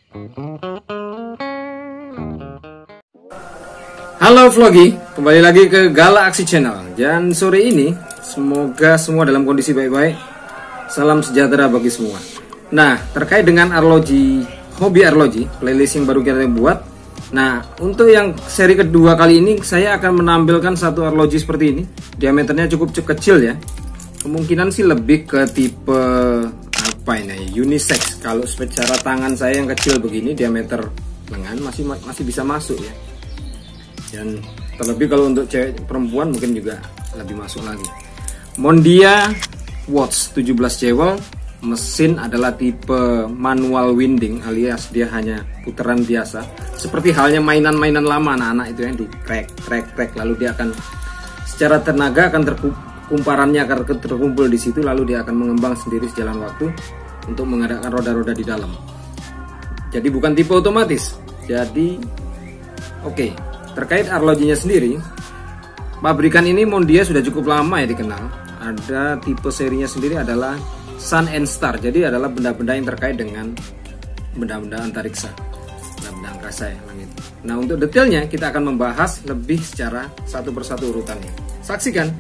Halo Vlogi, kembali lagi ke Gala Aksi Channel. Dan sore ini semoga semua dalam kondisi baik-baik. Salam sejahtera bagi semua. Nah, terkait dengan arloji, hobi arloji, playlist yang baru kita buat. Nah, untuk yang seri kedua kali ini saya akan menampilkan satu arloji seperti ini. Diameternya cukup kecil ya. Kemungkinan sih lebih ke tipe apa ini, unisex. Kalau secara tangan saya yang kecil begini, diameter lengan masih bisa masuk ya. Dan terlebih kalau untuk cewek perempuan mungkin juga lebih masuk lagi. Mondia Watts 17 jewel, mesin adalah tipe manual winding alias dia hanya putaran biasa. Seperti halnya mainan-mainan lama anak-anak itu yang di krek lalu dia akan secara tenaga akan kumparannya akan terkumpul di situ, lalu dia akan mengembang sendiri sejalan waktu untuk mengadakan roda-roda di dalam. Jadi bukan tipe otomatis. Jadi oke. Terkait arlojinya sendiri, pabrikan ini Mondia sudah cukup lama ya dikenal. Ada tipe serinya sendiri adalah Sun and Star. Jadi adalah benda-benda yang terkait dengan benda-benda antariksa, benda-benda angkasa ya, langit. Nah, untuk detailnya kita akan membahas lebih secara satu persatu urutannya. Saksikan.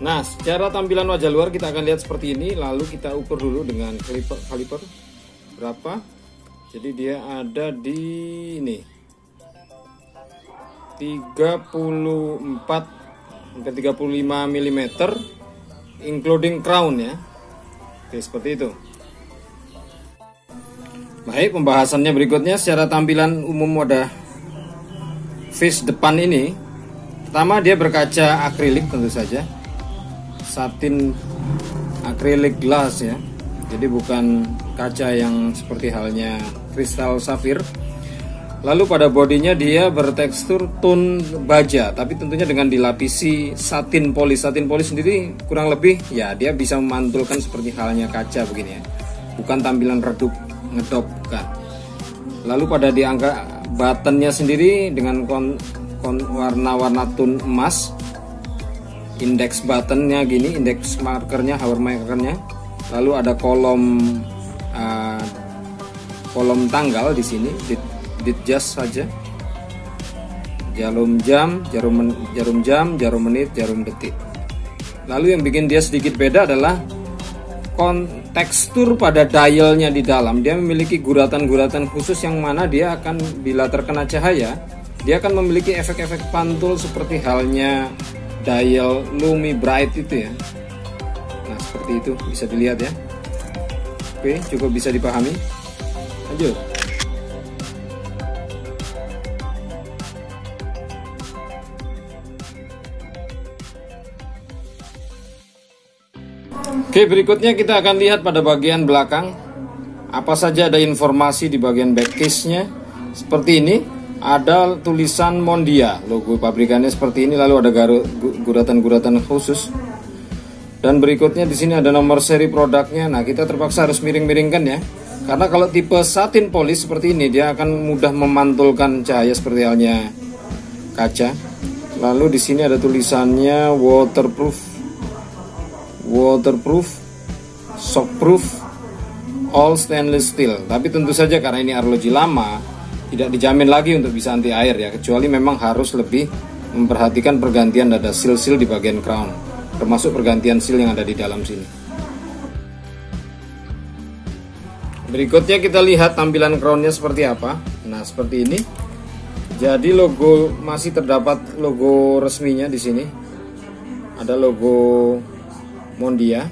Nah, secara tampilan wajah luar kita akan lihat seperti ini. Lalu kita ukur dulu dengan kaliper berapa. Jadi dia ada di ini 34 sampai 35 mm including crown ya. Oke, seperti itu. Baik, pembahasannya berikutnya secara tampilan umum wadah face depan ini. Pertama, dia berkaca akrilik tentu saja. Satin acrylic glass ya. Jadi bukan kaca yang seperti halnya kristal safir. Lalu pada bodinya dia bertekstur tone baja, tapi tentunya dengan dilapisi satin polis. Satin polis sendiri kurang lebih ya dia bisa memantulkan seperti halnya kaca begini ya. Bukan tampilan redup ngedop bukan. Lalu pada di angka buttonnya sendiri dengan warna-warna tone emas. Index buttonnya gini, index markernya, hour markernya. Lalu ada kolom tanggal di sini, ditjas saja. Jarum jam, jarum menit, jarum detik. Lalu yang bikin dia sedikit beda adalah tekstur pada dialnya di dalam. Dia memiliki guratan-guratan khusus yang mana dia akan bila terkena cahaya, dia akan memiliki efek-efek pantul seperti halnya dial Lumi Bright itu ya. Nah, seperti itu bisa dilihat ya. Oke, cukup bisa dipahami. Lanjut. Oke, berikutnya kita akan lihat pada bagian belakang. Apa saja ada informasi di bagian back case-nya. Seperti ini, ada tulisan Mondia, logo pabrikannya seperti ini, lalu ada guratan-guratan khusus. Dan berikutnya di sini ada nomor seri produknya. Nah, kita terpaksa harus miring-miringkan ya. Karena kalau tipe satin polish seperti ini dia akan mudah memantulkan cahaya seperti halnya kaca. Lalu di sini ada tulisannya waterproof, shockproof, all stainless steel. Tapi tentu saja karena ini arloji lama, tidak dijamin lagi untuk bisa anti air ya, kecuali memang harus lebih memperhatikan pergantian ada seal-seal di bagian crown, termasuk pergantian seal yang ada di dalam sini. Berikutnya kita lihat tampilan crownnya seperti apa. Nah, seperti ini. Jadi logo masih terdapat logo resminya di sini. Ada logo Mondia.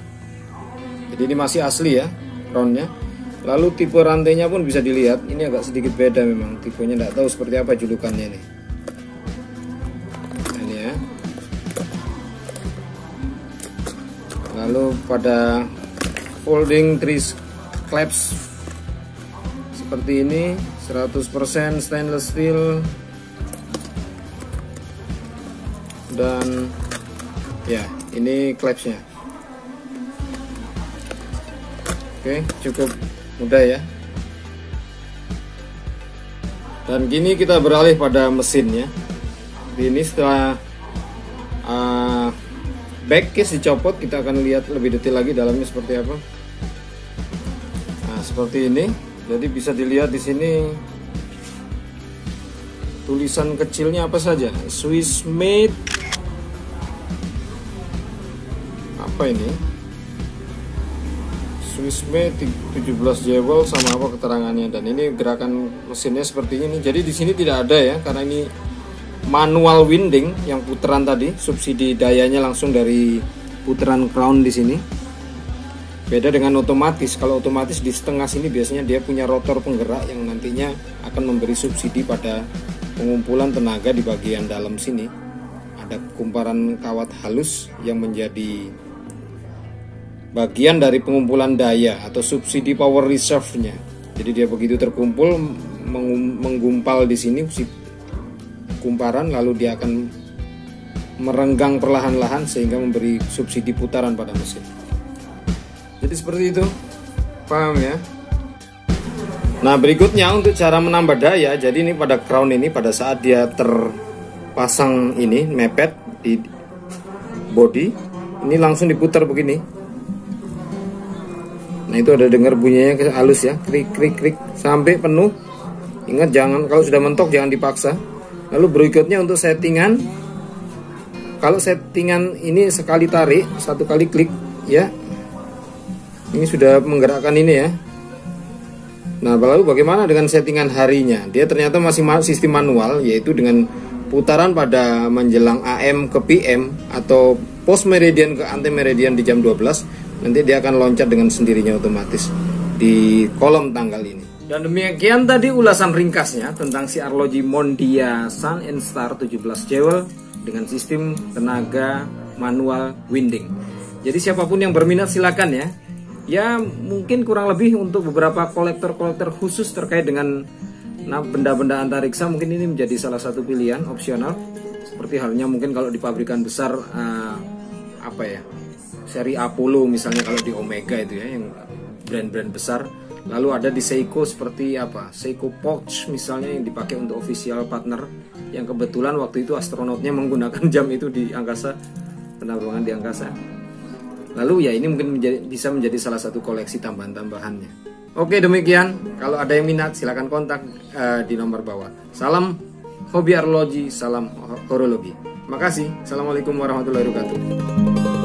Jadi ini masih asli ya crownnya. Lalu tipe rantainya pun bisa dilihat. Ini agak sedikit beda memang. Tipenya tidak tahu seperti apa julukannya ini. Nah, ini ya. Lalu pada folding 3 clamps seperti ini, 100% stainless steel. Dan ya, ini clampsnya. Oke, cukup mudah ya. Dan kini kita beralih pada mesinnya. Ini setelah back case dicopot, kita akan lihat lebih detail lagi dalamnya seperti apa. Nah, seperti ini. Jadi bisa dilihat di sini tulisan kecilnya apa saja. Swiss made. Apa ini? Swiss made 17 jewel sama apa keterangannya, dan ini gerakan mesinnya seperti ini. Jadi di sini tidak ada ya, karena ini manual winding yang putaran tadi, subsidi dayanya langsung dari putaran crown di sini. Beda dengan otomatis. Kalau otomatis di setengah sini biasanya dia punya rotor penggerak yang nantinya akan memberi subsidi pada pengumpulan tenaga di bagian dalam sini. Ada kumparan kawat halus yang menjadi bagian dari pengumpulan daya atau subsidi power reserve-nya. Jadi dia begitu terkumpul menggumpal di sini si kumparan, lalu dia akan merenggang perlahan-lahan sehingga memberi subsidi putaran pada mesin. Jadi seperti itu, paham ya? Nah, berikutnya untuk cara menambah daya. Jadi ini pada crown ini pada saat dia terpasang ini mepet di body, ini langsung diputar begini. Nah, itu ada dengar bunyinya halus ya, krik krik krik sampai penuh. Ingat, jangan, kalau sudah mentok jangan dipaksa. Lalu berikutnya untuk settingan, kalau settingan ini sekali tarik, satu kali klik ya, ini sudah menggerakkan ini ya. Nah, lalu bagaimana dengan settingan harinya? Dia ternyata masih sistem manual, yaitu dengan putaran pada menjelang AM ke PM atau post meridian ke anti meridian di jam 12. Nanti dia akan loncat dengan sendirinya otomatis di kolom tanggal ini. Dan demikian tadi ulasan ringkasnya tentang si arloji Mondia Sun and Star 17 jewel dengan sistem tenaga manual winding. Jadi siapapun yang berminat silakan ya. Ya mungkin kurang lebih untuk beberapa kolektor-kolektor khusus terkait dengan benda-benda antariksa, mungkin ini menjadi salah satu pilihan opsional. Seperti halnya mungkin kalau di pabrikan besar apa ya, seri Apollo misalnya, kalau di Omega itu ya, yang brand-brand besar. Lalu ada di Seiko seperti apa, Seiko Pouch misalnya yang dipakai untuk official partner, yang kebetulan waktu itu astronotnya menggunakan jam itu di angkasa, penerbangan di angkasa. Lalu ya ini mungkin bisa menjadi salah satu koleksi tambahan-tambahannya. Oke, demikian. Kalau ada yang minat silahkan kontak di nomor bawah. Salam hobi arloji, salam horologi. Makasih. Assalamualaikum warahmatullahi wabarakatuh.